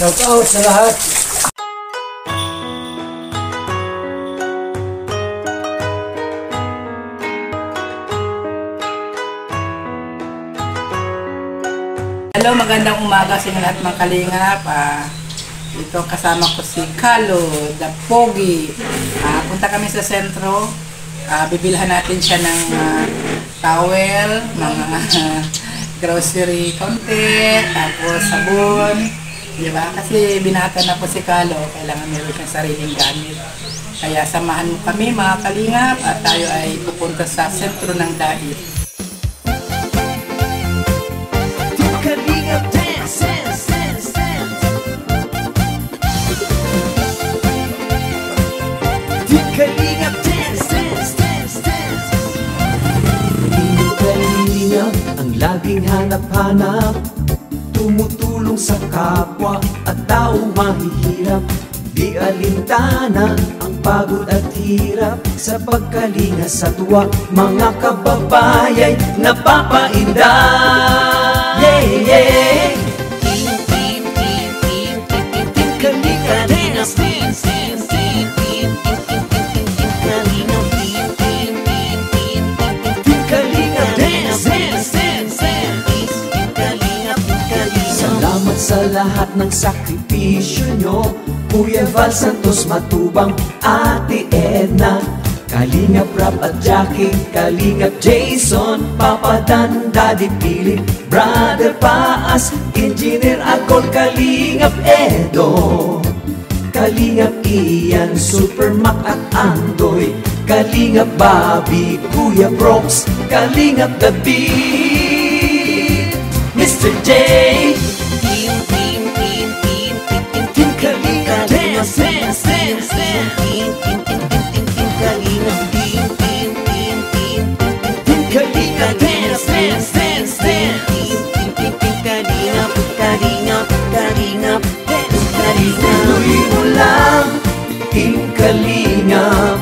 Shout out sa lahat. Hello, magandang umaga sa inyo lahat mga kalingap. Ito kasama ko si Kalo, the Pogi. Punta kami sa sentro. Bibilhan natin siya ng towel, mga grocery konti, tapos sabon. Diba? Kasi binata na po si Kalo, kailangan meron siyang sariling gamit. Kaya samahan mo kami mga kalingap at tayo ay pupunta sa sentro ng Dait. Ang laging hanap-hanap, tumutulong sa kapwa at taong mahihirap. Di alintana ang pagod at hirap sa pagkalinga sa tuwa. Mga kababayay napapainda. Yeah, yeah. Sa lahat ng sakripisyo nyo, Kuya Val Santos Matubang, Ate Edna, Kalingap Rap at Jackie, Kalingap Jason, Papa Dan, Daddy Philip, Brother Paas, Engineer Agol, Kalingap Edo, Kalingap Ian, Super Mac at Andoy, Kalingap Bobby, Kuya Brooks, Kalingap David, Mr. J, Kalingap,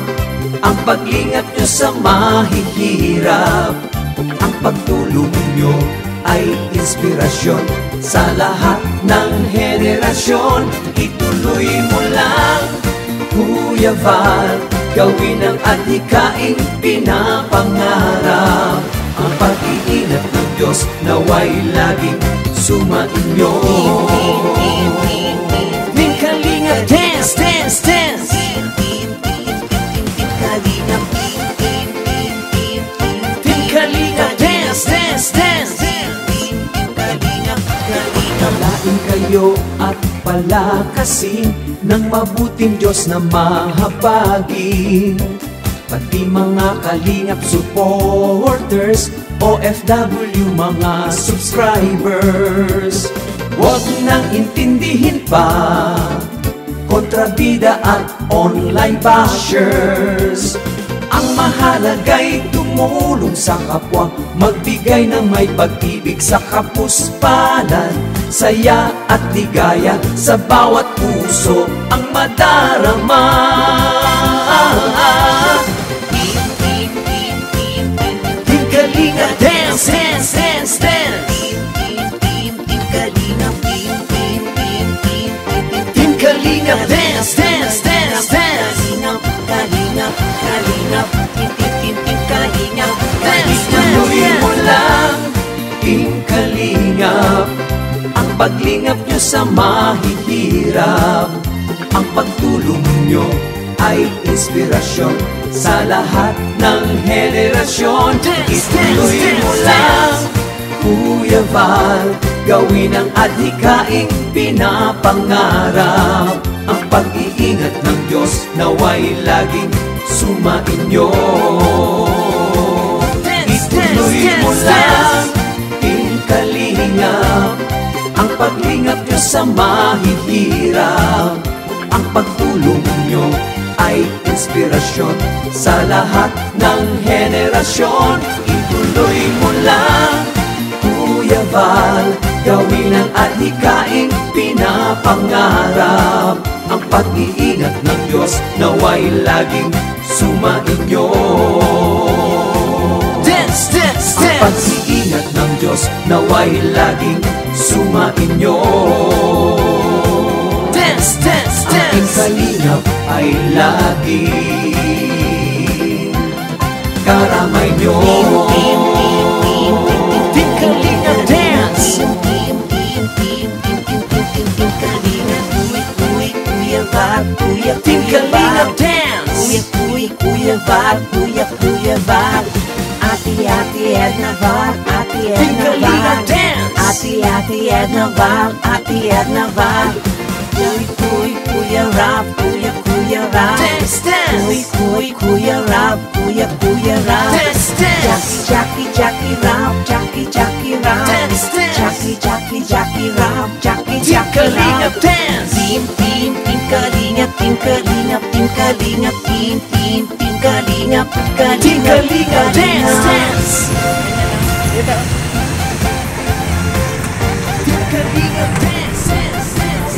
ang paglingap nyo sa mahihirap, ang pagtulong nyo ay inspirasyon sa lahat ng henerasyon. Ituloy mo lang, Kuya Val, gawin ang adhikaing pinapangarap. Ang pag-iingat ng Diyos naway laging sumainyo. Team Kalingap, dance, dance, dance. Team Kalingap, dance, dance, dance. Kalain kayo at palakasin ng mabuting Diyos na mahabagin. Pati mga Kalingap supporters, OFW mga subscribers, huwag nang intindihin pa kontrabida at online bashers. Ang mahalaga'y tumulong sa kapwa, magbigay ng may pag-ibig sa kapuspalan, saya at ligaya sa bawat puso ang madarama. Team Kalingap, dance, dance, dance, dance. Team Kalingap, dance, dance, dance, dance. Kalingap, Kalingap, Team Kalingap, dance, dance. Mo lang, Team Kalingap, ang paglingap nyo sa mahihirap, ang pagtulong nyo ay inspirasyon sa lahat ng henerasyon. Ituloy mo lang, Kuya Val, gawin ang adhikaing pinapangarap. Ang pag-iingat ng Diyos naway laging sumainyo. Ituloy mo lang, Team Kalingap, ang paglingap nyo sa mahihirap, ang pagtulong nyo ay inspirasyon sa lahat ng henerasyon. Ituloy mo lang, Kuya Val, gawin ang adhikaing pinapangarap. Ang pag-iingat ng Diyos naway laging sumainyo. Dance, dance, dance. Ang pag-iingat ng Diyos naway laging sumainyo. dance, dance, dance. Ang kalingap ay laging karamay nyo. Team Kalingap dance. Team Kalingap dance. Kuya Val, Ate Edna Val, Team Kalingap dance. Ate Edna Val, Kuya Rap, Dance, dance. Kuya Rap, Dance, dance. Jackie Rap, Dance, dance. Jackie Rap, Team Kalingap dance. Team Kalingap, Team Kalingap, Team Kalingap, Team Kalingap dance, dance. Team Kalingap dance, dance, dance.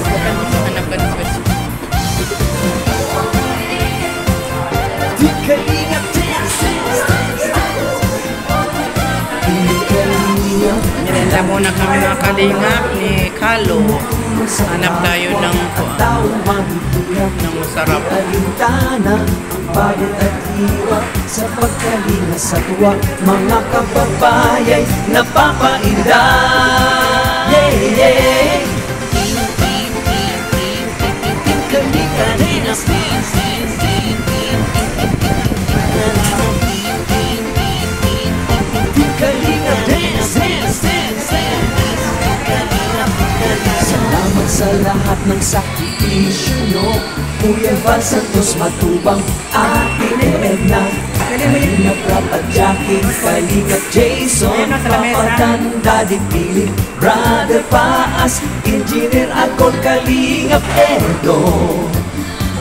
Team Kalingap dance, dance, dance. Team Kalingap. Nirenda muna kami mga kalingap ni Kalo. Hanap tayo ng masarap. Alintana, pagod at hiwa sa pagkalinga sa tuwa. Mga kababayay napapainda. Yeah, yeah. Team Kalingap dance, dance. Team Kalingap dance, dance, dance, dance. Salamat sa lahat ng sakripisyo nyo, Kuya Val Santos Matubang, Ate Edna, Kalingap Rap at Jackie, Kalingap Jason, Papa Daddy Philip, Brother Paas, Engineer Akol, Kalingap Edo,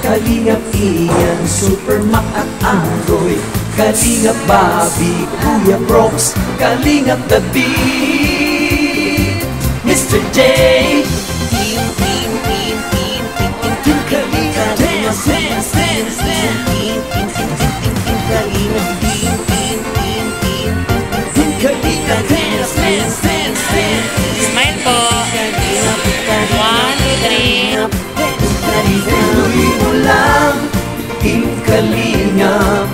Kalingap Ian, Super Mac at Andoy, Kalingap Bobby, Kuya Brooks, Kalingap David, Mr. J. Team Kalingap dance, dance, dance, dance. Team Kalingap dance, dance, dance, dance. Smile po. 1, 2, 3. Tuloy mo lang, Team Kalingap,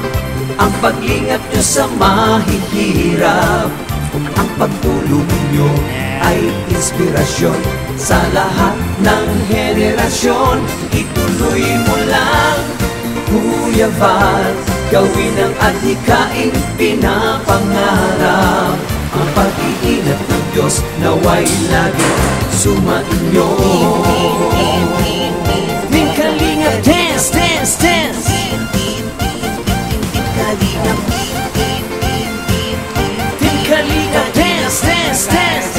ang paglingap nyo sa mahihirap. Ang pagtulong nyo ay inspirasyon sa lahat ng henerasyon. Ituloy mo lang, Kuya Val, gawin ang adhikaing pinapangarap. Ang pag-iingat ng Diyos naway lagi sumainyo. Team Kalingap dance, dance, dance. Team Kalingap dance, dance, dance.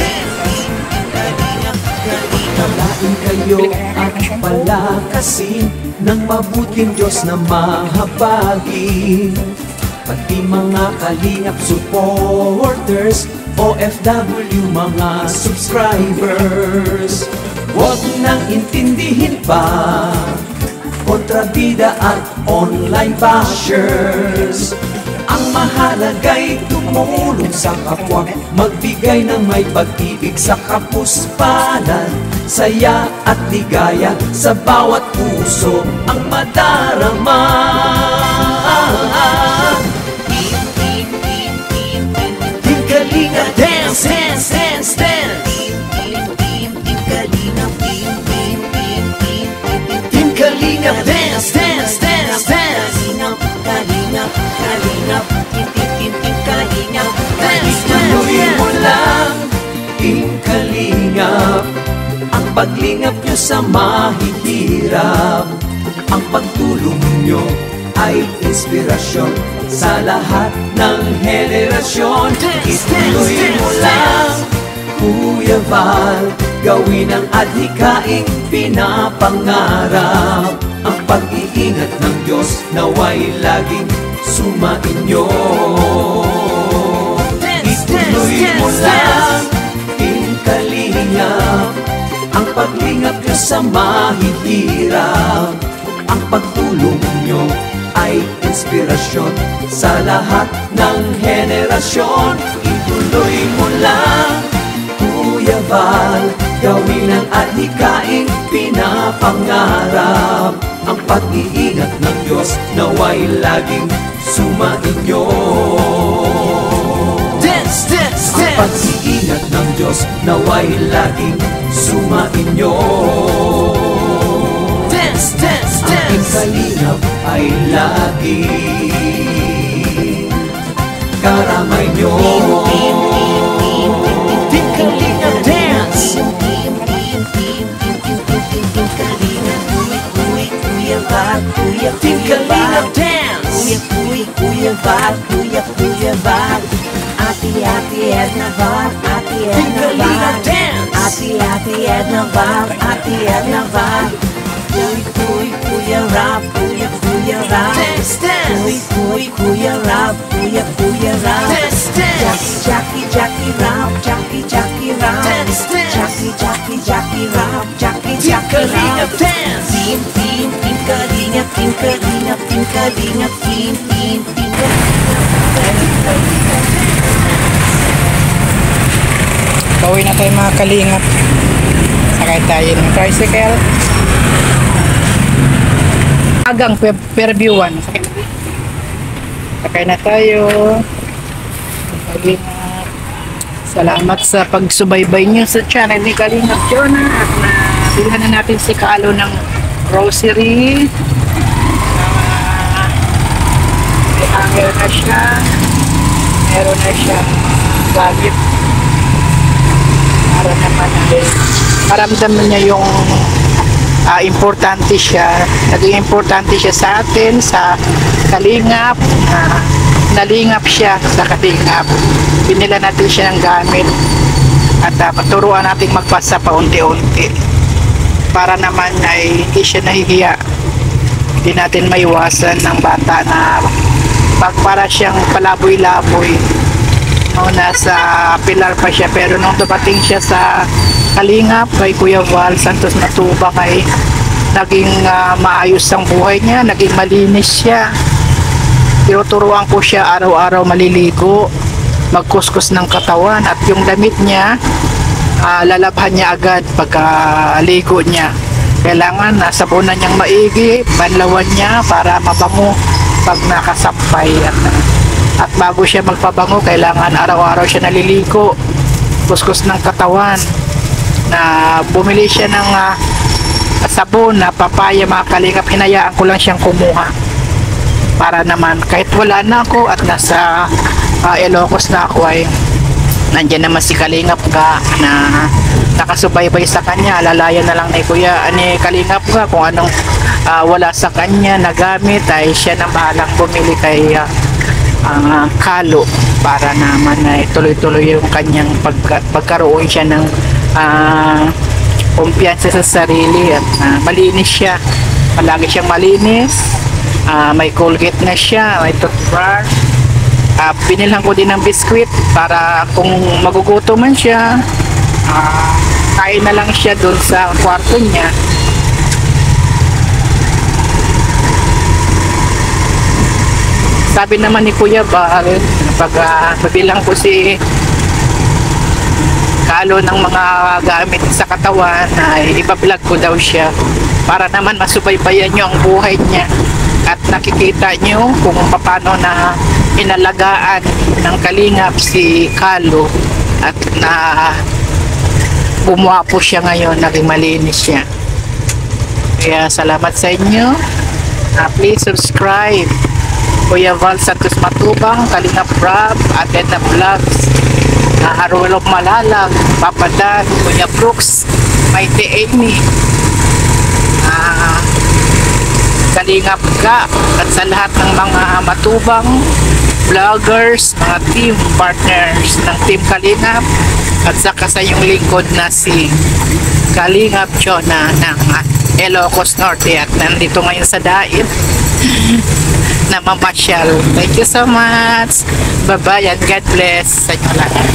Kalain kayo at palakasin ng mabuting Diyos na mahabagin. Pati mga Kalingap supporters, OFW mga subscribers, huwag nang intindihin pa kontrabida at online bashers. Ang mahalaga'y tumulong sa kapwa, magbigay ng may pag-ibig sa kapuspanan, saya at ligaya sa bawat puso ang madarama. Team Kalingap dance, dance, dance, dance. Team Kalingap dance, dance, dance, dance. Tuloy mo lang, Team Kalingap, ang paglingap nyo sa mahihirap. Ang pagtulong nyo ay inspirasyon sa lahat ng henerasyon. Ituloy mo lang, Kuya Val, gawin ang adhikaing pinapangarap. Ang pag-iingat ng Diyos naway laging sumainyo. Ituloy mo lang, Team Kalingap, ang paglingap nyo sa mahihirap. Ang pagtulong nyo ay inspirasyon sa lahat ng henerasyon. Ituloy mo lang, Kuya Val, gawin ang adhikaing pinapangarap. pangarap. Ang pag-iingat ng Diyos naway laging sumainyo. Dance, dance, Ang pag-iingat ng Diyos naway laging sumainyo. Dance, dance, Ang kalingap ay laging karamay nyo. Team Kalingap Dance. Team Kalingap Dance. Kuya Val, Ate Edna Val, Team Kalingap Dance. Ate Edna Val, Kuya Rap, Dance, dance. Kuya Rap, Dance, dance. Jackie Rap, Jackie Rap, Dance, dance. Jackie Rap, Team Kalingap Dance. Team Kalingap, Team Pauwi na tayo mga kalingap. Sakay tayo ng tricycle. Agang Fairviewan. Sakay na tayo. Kalingap. Salamat sa pagsubaybay niyo sa channel ni Kalingap Jonah. At nabilhan na natin si Kalo ng grocery. May hanger na siya. Meron na siyang gamit para naman maramdaman niya yung importante siya. Naging importante siya sa atin, sa Kalingap. Nalingap siya sa Kalingap. Binila natin siya ng gamit at paturuan natin magpasa paunti-unti para naman ay hindi siya nahihiya. Hindi natin maiwasan ng bata na para siyang palaboy-laboy. Nasa pilar pa siya, pero nung dumating siya sa Kalingap kay Kuya Val Santos Matubang ay naging maayos ang buhay niya, naging malinis siya. Tinuturuan ko siya araw-araw maliligo, magkuskus ng katawan, at yung damit niya lalabhan niya agad pagka-ligo niya. Kailangan sabunan niyang maigi, banlawan niya para mabango pag nakasampay. At bago siya magpabango, kailangan araw-araw siya naliligo, kuskus ng katawan. Na bumili siya ng sabon na papaya mga kalingap, hinayaan ko lang siyang kumuha. Para naman kahit wala na ako at nasa Ilocos na ako ay nandiyan naman si Kalingap ka na nakasubaybay sa kanya. Alalayan na lang ni Kuya ni Kalingap ka kung anong wala sa kanya na gamit, ay siya na bahalang bumili kay Kalo para naman ay tuloy-tuloy yung kanyang pagkaroon siya ng kumpiyansa sa sarili at malinis siya. Palagi siyang malinis. May Colgate na siya, may toothbrush. Binilhan ko din ng biskwit para kung magugutom man siya, kain na lang siya dun sa kwarto niya. Sabi naman ni Kuya Val, pag mabilang ko si Kalo ng mga gamit sa katawan, ay ibablog ko daw siya para naman masubaybayan nyo ang buhay niya at nakikita nyo kung paano na inalagaan ng Kalingap si Kalo at na bumuha po siya ngayon, naging malinis siya. Kaya salamat sa inyo. Please subscribe Kuya Val Santos Matubang, Kalingap Rob, at Edna Vlogs, Harulog Malalag, Papa Dan, Kuya Brooks, Maite Amy, Kalingap ka, at sa lahat ng mga matubang vloggers, mga team partners ng Team Kalingap, at saka sa yung lingkod na si Kalingap Jonah ng Ilocos Norte, at nandito ngayon sa Daip na mamasyal. Thank you so much. Bye-bye and God bless sa inyo lahat.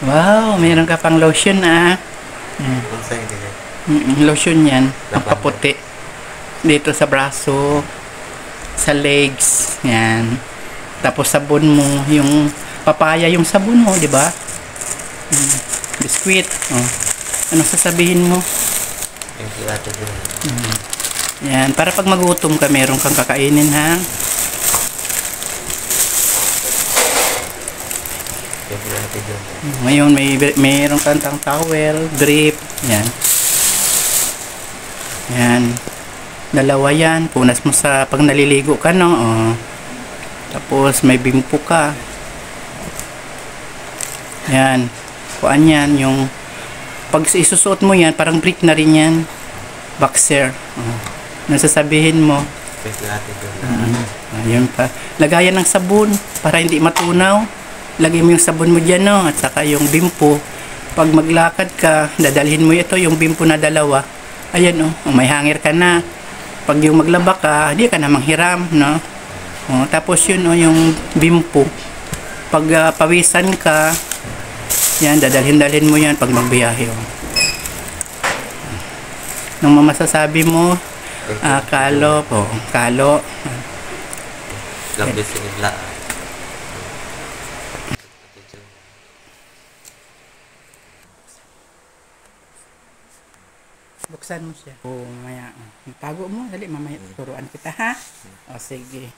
Wow, mayroon ka pang lotion na. Lotion yan. Ang kaputi. Dito sa braso, sa legs, yan. Tapos sabon mo, yung papaya yung sabon mo, di ba? Biskuit. Oh. Ano sasabihin mo? Yan, para pag magutom ka, meron kang kakainin, ha? Ngayon, mayroon kang towel, drip, yan. Yan. Dalawa yan. Punas mo sa pag naliligo ka, no? Oh. Tapos may bimpo ka. Yan. Kuan yan. Yung pag isusuot mo yan, parang brick na rin yan. Boxer. Oh. Nasasabihin mo. Ayun pa. Lagayan ng sabon para hindi matunaw. Lagay mo yung sabon mo dyan, no? At saka yung bimpo. Pag maglakad ka, dadalhin mo ito, yung bimpo na dalawa. Ayan, oh. May hanger ka na. Pag yung maglaba ka, hindi ka na manghiram, no? Oh, tapos yun, oh, yung bimpo. Pag pawisan ka, yan, dadalhin-dalhin mo yan pag magbiyahe, oh. Nung mamasasabi mo, kalo po, kalo. Buksan mo siya. O, maya. Tago mo. Dali, mamaya turuan kita, ha? O, sige.